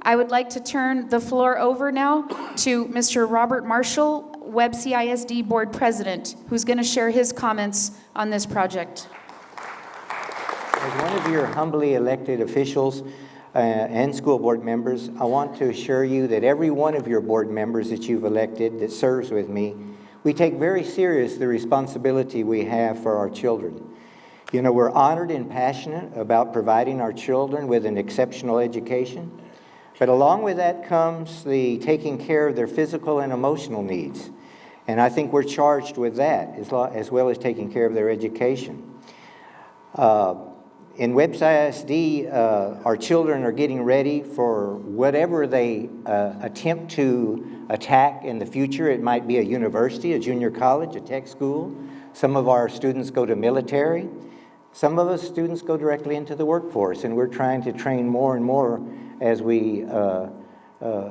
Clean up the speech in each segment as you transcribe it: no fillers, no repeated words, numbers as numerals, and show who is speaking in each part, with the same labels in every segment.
Speaker 1: I would like to turn the floor over now to Mr. Robert Marshall, Webb CISD Board President, who's going to share his comments on this project.
Speaker 2: As one of your humbly elected officials and school board members, I want to assure you that every one of your board members that you've elected that serves with me, we take very serious the responsibility we have for our children. You know, we're honored and passionate about providing our children with an exceptional education, but along with that comes the taking care of their physical and emotional needs. And I think we're charged with that as well as taking care of their education. In Webb CISD, our children are getting ready for whatever they attempt to attack in the future. It might be a university, a junior college, a tech school. Some of our students go to military. Some of us students go directly into the workforce, and we're trying to train more and more as we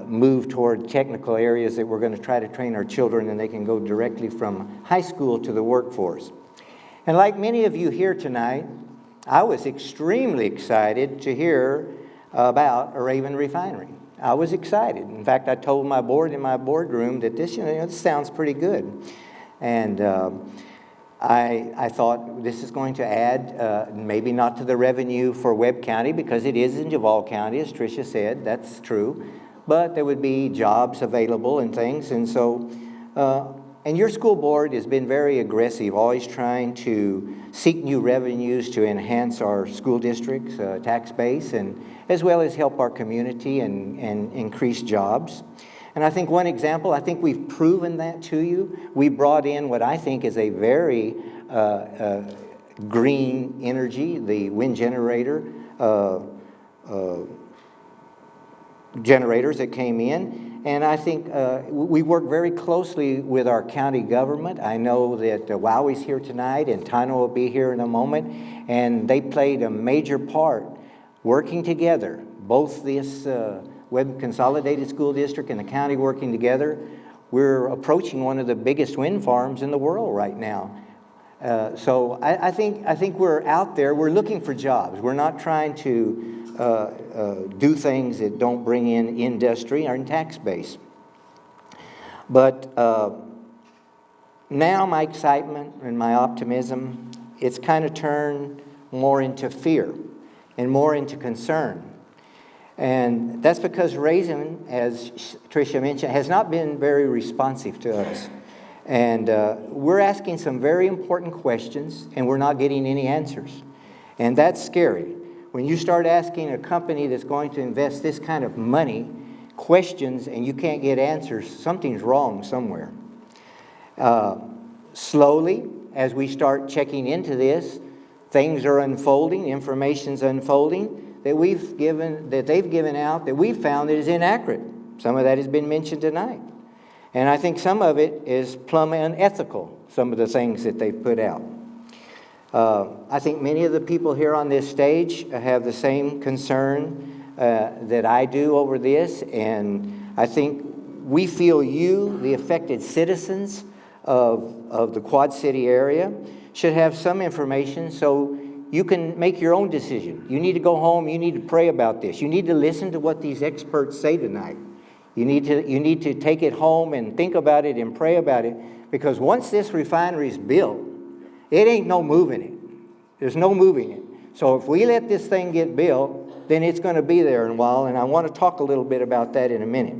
Speaker 2: move toward technical areas that we're going to try to train our children, and they can go directly from high school to the workforce. And like many of you here tonight, I was extremely excited to hear about a Raven refinery. I was excited. In fact, I told my board in my boardroom that this, this sounds pretty good. And I thought this is going to add, maybe not to the revenue for Webb County, because it is in Duval County, as Tricia said, that's true. But there would be jobs available and things. And so, and your school board has been very aggressive, always trying to seek new revenues to enhance our school district's tax base, and as well as help our community and increase jobs. And I think one example, I think we've proven that to you. We brought in what I think is a very green energy, the wind generator, generators that came in. And I think we work very closely with our county government. I know that Wowie's here tonight, and Townhall will be here in a moment. And they played a major part working together, both this Webb Consolidated School District and the county working together. We're approaching one of the biggest wind farms in the world right now. So I think we're out there. We're looking for jobs. We're not trying to do things that don't bring in industry or in tax base. But now my excitement and my optimism, it's kind of turned more into fear and more into concern. And that's because Raven, as Tricia mentioned, has not been very responsive to us. And we're asking some very important questions, and we're not getting any answers. And that's scary. When you start asking a company that's going to invest this kind of money questions and you can't get answers, something's wrong somewhere. Slowly, as we start checking into this, things are unfolding, information's unfolding that they've given out that we've found that is inaccurate. Some of that has been mentioned tonight. And I think some of it is plumb unethical, some of the things that they've put out. I think many of the people here on this stage have the same concern that I do over this, and I think we feel you, the affected citizens of the Quad City area, should have some information so you can make your own decision. You need to go home, you need to pray about this. You need to listen to what these experts say tonight. You need to take it home and think about it and pray about it, because once this refinery is built, it ain't no moving it. There's no moving it. So if we let this thing get built, then it's going to be there in a while, and I want to talk a little bit about that in a minute.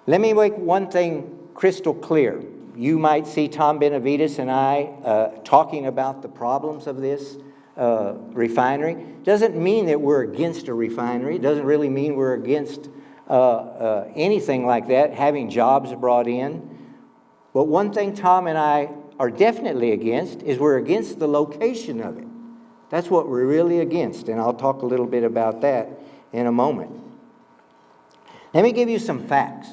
Speaker 2: Let me make one thing crystal clear. You might see Tom Benavides and I talking about the problems of this refinery. Doesn't mean that we're against a refinery. It doesn't really mean we're against anything like that, having jobs brought in. But one thing Tom and I are definitely against is we're against the location of it. That's what we're really against, and I'll talk a little bit about that in a moment. Let me give you some facts.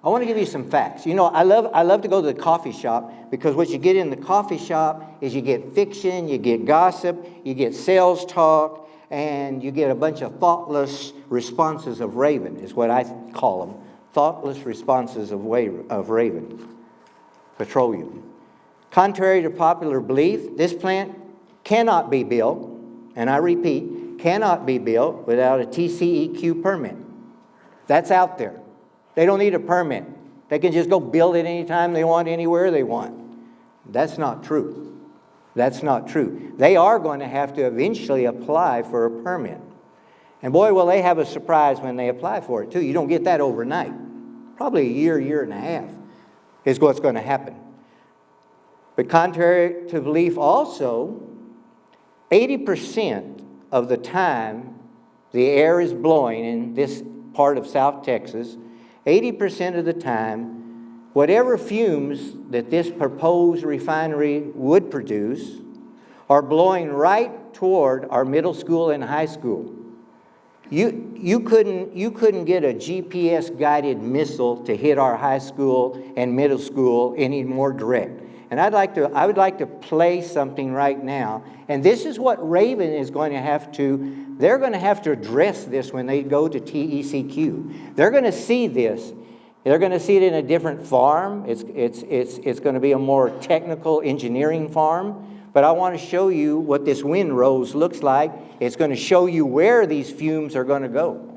Speaker 2: I want to give you some facts. You know, I love to go to the coffee shop, because what you get in the coffee shop is you get fiction, you get gossip, you get sales talk, and you get a bunch of thoughtless responses of Raven, is what I call them. Thoughtless responses of Raven Petroleum. Contrary to popular belief, this plant cannot be built, and I repeat, cannot be built without a TCEQ permit. That's out there. They don't need a permit. They can just go build it anytime they want, anywhere they want. That's not true. That's not true. They are going to have to eventually apply for a permit. And boy, will they have a surprise when they apply for it, too. You don't get that overnight. Probably a year, year and a half is what's going to happen. But contrary to belief also, 80% of the time the air is blowing in this part of South Texas, 80% of the time, whatever fumes that this proposed refinery would produce are blowing right toward our middle school and high school. You couldn't get a GPS-guided missile to hit our high school and middle school any more direct. And I would like to play something right now. And this is what Raven is going to have to, they're going to have to address this when they go to TECQ. They're going to see this. They're going to see it in a different farm. It's going to be a more technical engineering farm. But I want to show you what this windrose looks like. It's going to show you where these fumes are going to go.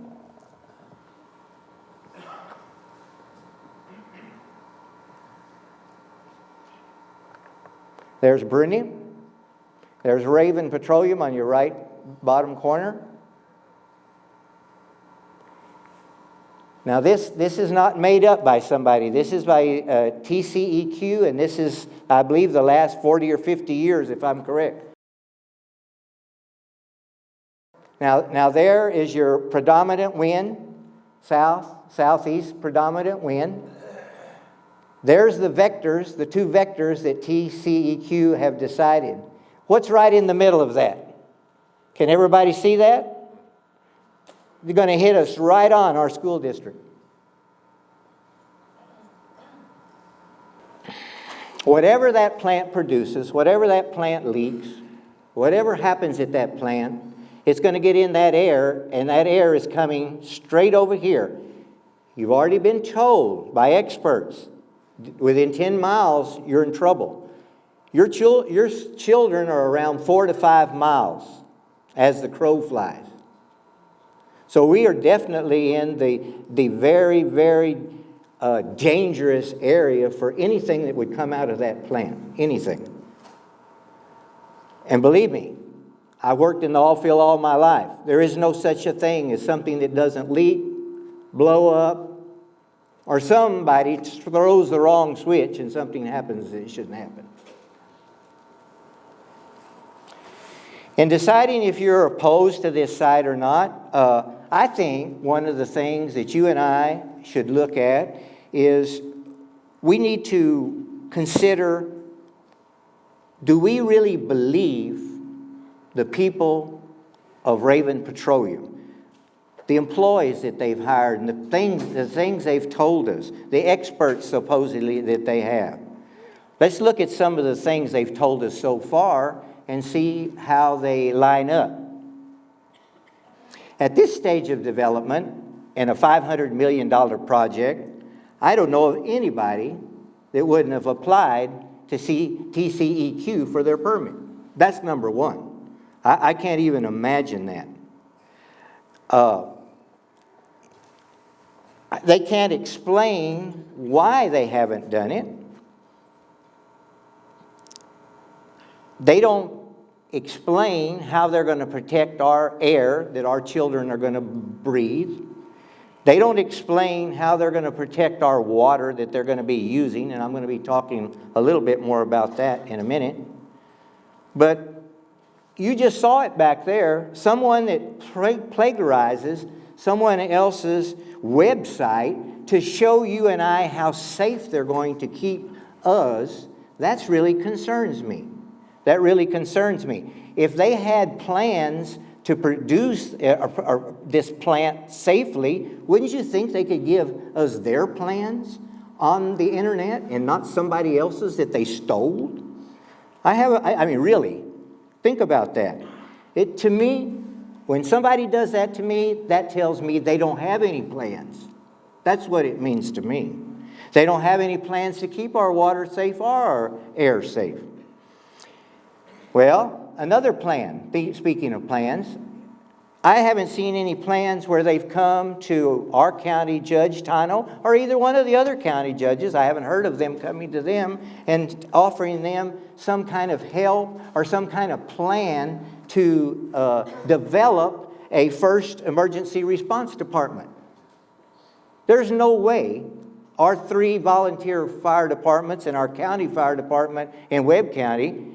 Speaker 2: There's Bruni. There's Raven Petroleum on your right bottom corner. Now this is not made up by somebody. This is by TCEQ, and this is, I believe, the last 40 or 50 years, if I'm correct. Now there is your predominant wind, southeast predominant wind. There's the vectors, the two vectors that TCEQ have decided. What's right in the middle of that? Can everybody see that? They're going to hit us right on our school district. Whatever that plant produces, whatever that plant leaks, whatever happens at that plant, it's going to get in that air, and that air is coming straight over here. You've already been told by experts, within 10 miles, you're in trouble. Your children are around 4 to 5 miles as the crow flies. So we are definitely in the very, very dangerous area for anything that would come out of that plant, anything. And believe me, I worked in the oil field all my life. There is no such a thing as something that doesn't leak, blow up, or somebody throws the wrong switch and something happens that it shouldn't happen. In deciding if you're opposed to this site or not, I think one of the things that you and I should look at is we need to consider, do we really believe the people of Raven Petroleum, the employees that they've hired, and the things they've told us, the experts supposedly that they have? Let's look at some of the things they've told us so far and see how they line up. At this stage of development, in a $500 million project, I don't know of anybody that wouldn't have applied to TCEQ for their permit. That's number one. I can't even imagine that. They can't explain why they haven't done it. They don't explain how they're going to protect our air that our children are going to breathe. They don't explain how they're going to protect our water that they're going to be using, and I'm going to be talking a little bit more about that in a minute. But you just saw it back there. Someone that plagiarizes someone else's website to show you and I how safe they're going to keep us, that really concerns me. That really concerns me. If they had plans to produce this plant safely, wouldn't you think they could give us their plans on the internet and not somebody else's that they stole? I mean, really, think about that. To me, when somebody does that to me, that tells me they don't have any plans. That's what it means to me. They don't have any plans to keep our water safe or our air safe. Well, another plan, speaking of plans, I haven't seen any plans where they've come to our county judge, Townhall, or either one of the other county judges. I haven't heard of them coming to them and offering them some kind of help or some kind of plan to develop a first emergency response department. There's no way our 3 volunteer fire departments and our county fire department in Webb County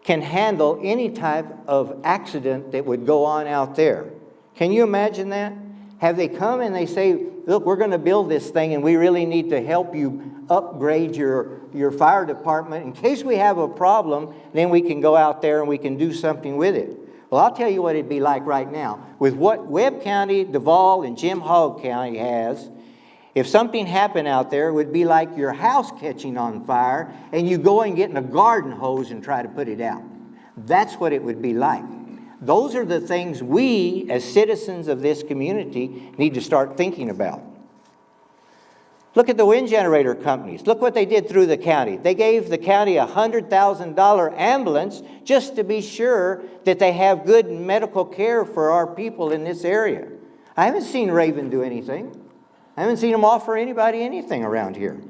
Speaker 2: can handle any type of accident that would go on out there. Can you imagine that? Have they come and they say, look, we're going to build this thing and we really need to help you upgrade your fire department. In case we have a problem, then we can go out there and we can do something with it. Well, I'll tell you what it'd be like right now. With what Webb County, Duval, and Jim Hogg County has, if something happened out there, it would be like your house catching on fire and you go and get in a garden hose and try to put it out. That's what it would be like. Those are the things we, as citizens of this community, need to start thinking about. Look at the wind generator companies. Look what they did through the county. They gave the county a $100,000 ambulance just to be sure that they have good medical care for our people in this area. I haven't seen Raven do anything. I haven't seen them offer anybody anything around here.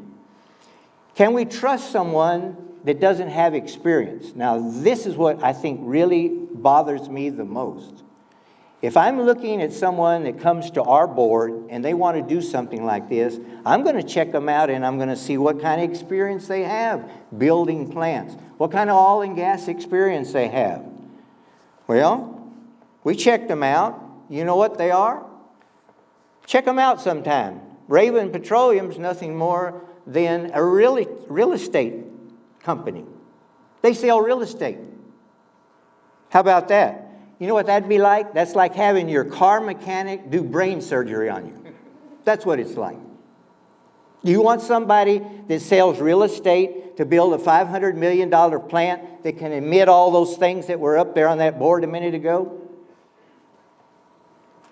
Speaker 2: Can we trust someone that doesn't have experience? Now, this is what I think really bothers me the most. If I'm looking at someone that comes to our board and they want to do something like this, I'm going to check them out and I'm going to see what kind of experience they have building plants, what kind of oil and gas experience they have. Well, we checked them out. You know what they are? Check them out sometime. Raven Petroleum's nothing more than a real estate company. They sell real estate. How about that? You know what that'd be like? That's like having your car mechanic do brain surgery on you. That's what it's like. You want somebody that sells real estate to build a $500 million plant that can emit all those things that were up there on that board a minute ago?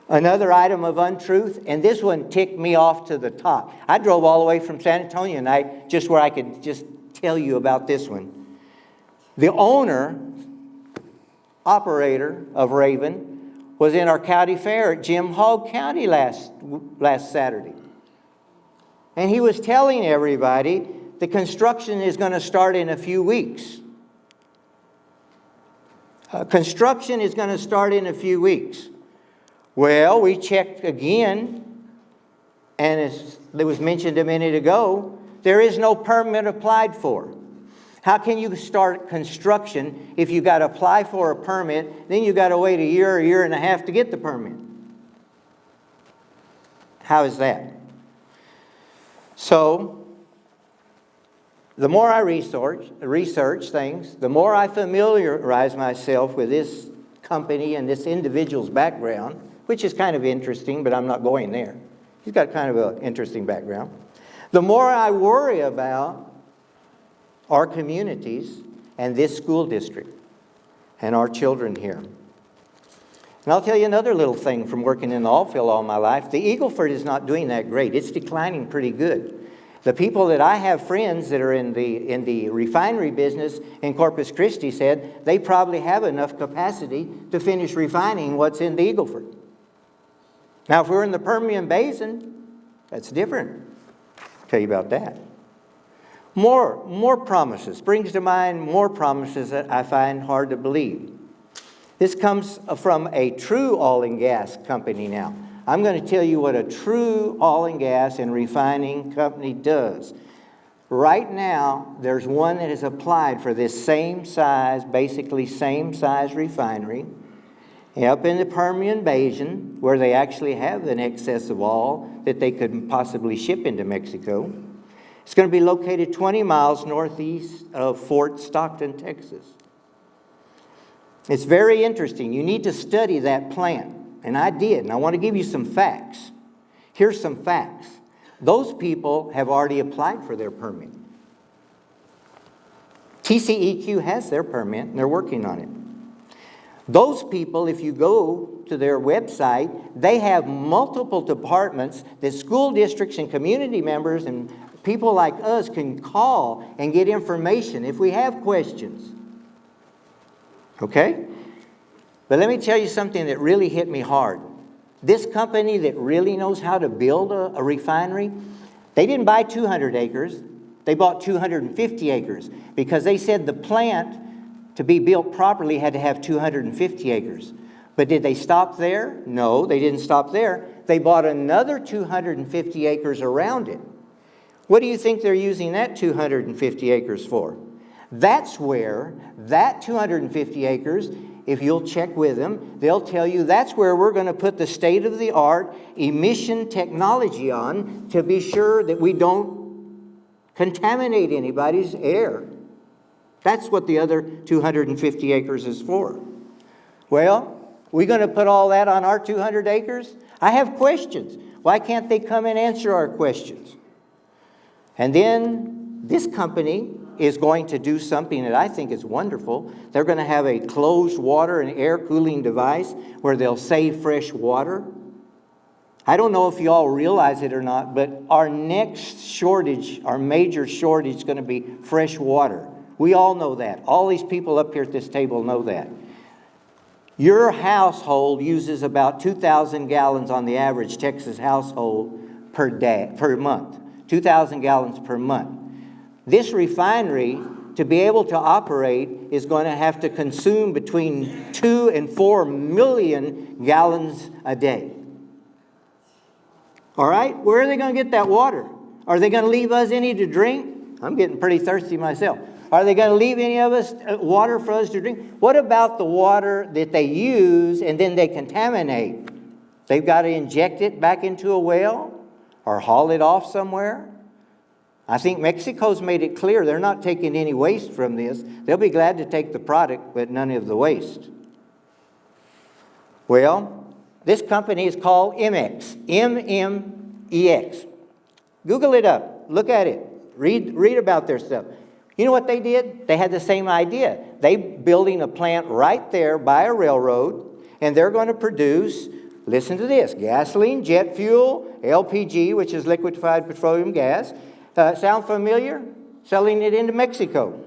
Speaker 2: Another item of untruth, and this one ticked me off to the top. I drove all the way from San Antonio tonight just where I could just tell you about this one. The owner, operator of Raven, was in our county fair at Jim Hogg County last Saturday. And he was telling everybody the construction is going to start in a few weeks. Construction is going to start in a few weeks. Well, we checked again, and as it was mentioned a minute ago, there is no permit applied for. How can you start construction if you got to apply for a permit, then you got to wait a year and a half to get the permit? How is that? So, the more I research things, the more I familiarize myself with this company and this individual's background, which is kind of interesting, but I'm not going there. He's got kind of an interesting background. The more I worry about our communities and this school district and our children here. And I'll tell you another little thing from working in the oil field all my life. The Eagleford is not doing that great. It's declining pretty good. The people that I have friends that are in the refinery business in Corpus Christi said they probably have enough capacity to finish refining what's in the Eagleford. Now, if we're in the Permian Basin, that's different. I'll tell you about that. More promises. Brings to mind more promises that I find hard to believe. This comes from a true oil and gas company now. I'm going to tell you what a true oil and gas and refining company does. Right now, there's one that has applied for this same size, basically same size refinery, up in the Permian Basin, where they actually have an excess of oil that they could possibly ship into Mexico. It's going to be located 20 miles northeast of Fort Stockton, Texas. It's very interesting. You need to study that plant. And I did. And I want to give you some facts. Here's some facts. Those people have already applied for their permit. TCEQ has their permit, and they're working on it. Those people, if you go to their website, they have multiple departments that school districts and community members and people like us can call and get information if we have questions. Okay? But let me tell you something that really hit me hard. This company that really knows how to build a refinery, they didn't buy 200 acres. They bought 250 acres because they said the plant to be built properly had to have 250 acres. But did they stop there? No, they didn't stop there. They bought another 250 acres around it. What do you think they're using that 250 acres for? That's where that 250 acres, if you'll check with them, they'll tell you that's where we're going to put the state-of-the-art emission technology on to be sure that we don't contaminate anybody's air. That's what the other 250 acres is for. Well, we're going to put all that on our 200 acres? I have questions. Why can't they come and answer our questions? And then this company is going to do something that I think is wonderful. They're going to have a closed water and air cooling device where they'll save fresh water. I don't know if you all realize it or not, but our next shortage, our major shortage is going to be fresh water. We all know that. All these people up here at this table know that. Your household uses about 2,000 gallons on the average Texas household per month. 2,000 gallons per month. This refinery, to be able to operate, is going to have to consume between 2 and 4 million gallons a day. All right? Where are they going to get that water? Are they going to leave us any to drink? I'm getting pretty thirsty myself. Are they going to leave any of us water for us to drink? What about the water that they use and then they contaminate? They've got to inject it back into a well or haul it off somewhere. I think Mexico's made it clear they're not taking any waste from this. They'll be glad to take the product, but none of the waste. Well, this company is called MX, M-M-E-X. Google it up. Look at it. Read about their stuff. You know what they did? They had the same idea. They building a plant right there by a railroad, and they're going to produce, listen to this, gasoline, jet fuel, LPG, which is liquefied petroleum gas. Sound familiar? Selling it into Mexico.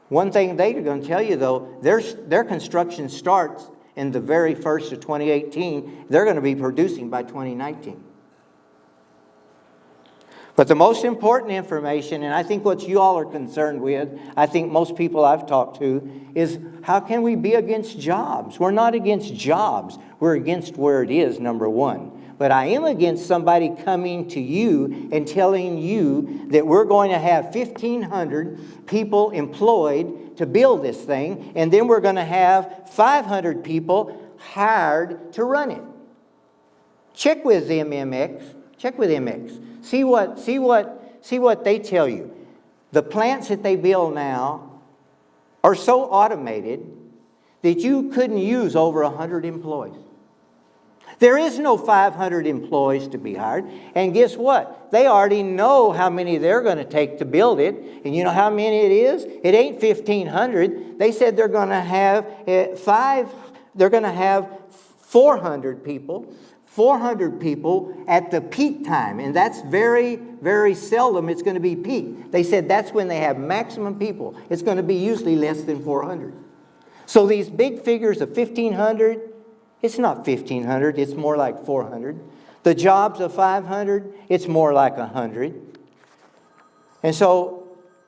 Speaker 2: One thing they're going to tell you, though, their construction starts in the very first of 2018. They're going to be producing by 2019. But the most important information, and I think what you all are concerned with, I think most people I've talked to, is how can we be against jobs? We're not against jobs. We're against where it is, number one. But I am against somebody coming to you and telling you that we're going to have 1,500 people employed to build this thing, and then we're going to have 500 people hired to run it. Check with MMX. Check with MX. See what they tell you. The plants that they build now are so automated that you couldn't use over 100 employees. There is no 500 employees to be hired. And guess what? They already know how many they're going to take to build it. And you know how many it is? It ain't 1,500. They said they're going to have 400 people. 400 people at the peak time, and that's very, very seldom it's going to be peak. They said that's when they have maximum people. It's going to be usually less than 400. So these big figures of 1,500, it's not 1,500, it's more like 400. The jobs of 500, it's more like 100. And so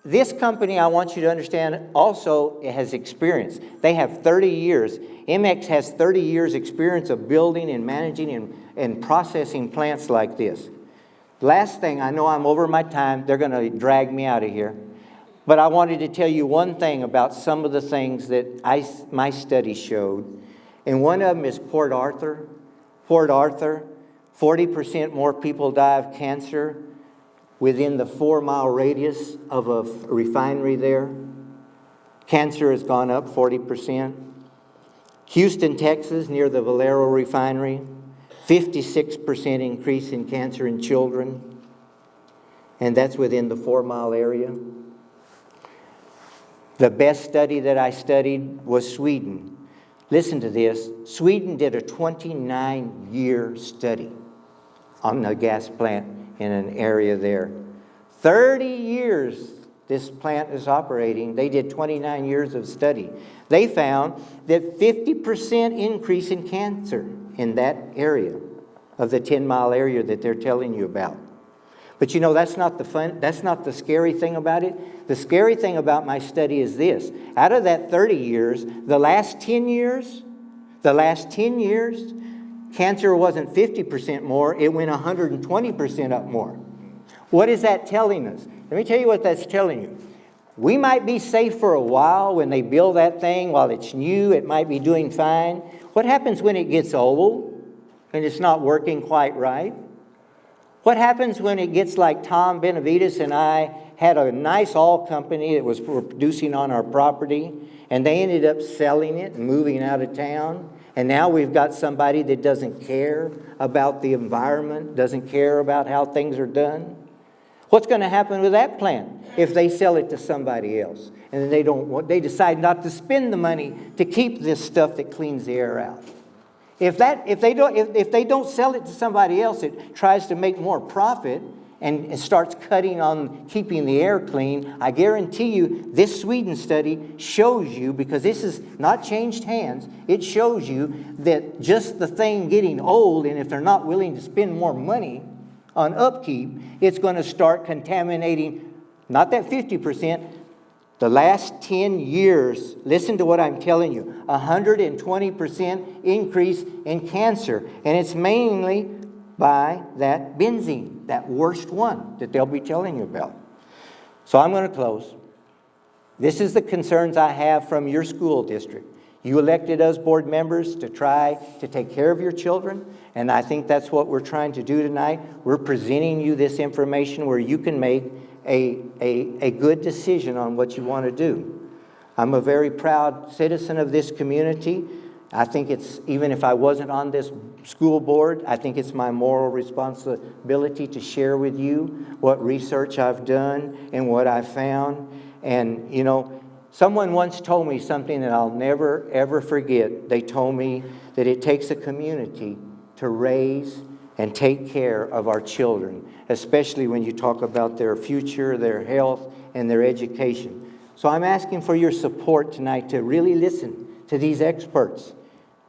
Speaker 2: this company, I want you to understand, also has experience. They have 30 years. MX has 30 years experience of building and managing and processing plants like this. Last thing, I know I'm over my time. They're going to drag me out of here. But I wanted to tell you one thing about some of the things that my study showed. And one of them is Port Arthur. Port Arthur, 40% more people die of cancer within the 4-mile radius of a refinery there. Cancer has gone up 40%. Houston, Texas, near the Valero refinery, 56% increase in cancer in children. And that's within the 4-mile area. The best study that I studied was Sweden. Listen to this. Sweden did a 29-year study on the gas plant in an area there. 30 years this plant is operating, they did 29 years of study. They found that 50% increase in cancer in that area of the 10-mile area that they're telling you about. But you know, that's not the scary thing about it. The scary thing about my study is this. Out of that 30 years, the last 10 years, cancer wasn't 50% more, it went 120% up more. What is that telling us? Let me tell you what that's telling you. We might be safe for a while when they build that thing. While it's new, it might be doing fine. What happens when it gets old and it's not working quite right? What happens when it gets like Tom Benavides and I had a nice oil company that was producing on our property, and they ended up selling it and moving out of town, and now we've got somebody that doesn't care about the environment, doesn't care about how things are done? What's going to happen with that plant if they sell it to somebody else and then they decide not to spend the money to keep this stuff that cleans the air out? If they don't sell it to somebody else, it tries to make more profit and starts cutting on keeping the air clean. I guarantee you this Sweden study shows you, because this has not changed hands, it shows you that just the thing getting old, and if they're not willing to spend more money on upkeep, it's going to start contaminating, not that 50%, the last 10 years. Listen to what I'm telling you, 120% increase in cancer. And it's mainly by that benzene, that worst one that they'll be telling you about. So I'm going to close. This is the concerns I have from your school district. You elected us board members to try to take care of your children, and I think that's what we're trying to do tonight. We're presenting you this information where you can make a good decision on what you want to do. I'm a very proud citizen of this community. I think it's, even if I wasn't on this school board, I think it's my moral responsibility to share with you what research I've done and what I've found. And, you know, someone once told me something that I'll never, ever forget. They told me that it takes a community to raise and take care of our children, especially when you talk about their future, their health, and their education. So I'm asking for your support tonight to really listen to these experts.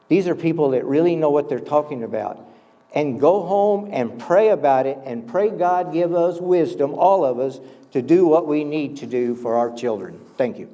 Speaker 2: These are people that really know what they're talking about. And go home and pray about it, and pray God give us wisdom, all of us, to do what we need to do for our children. Thank you.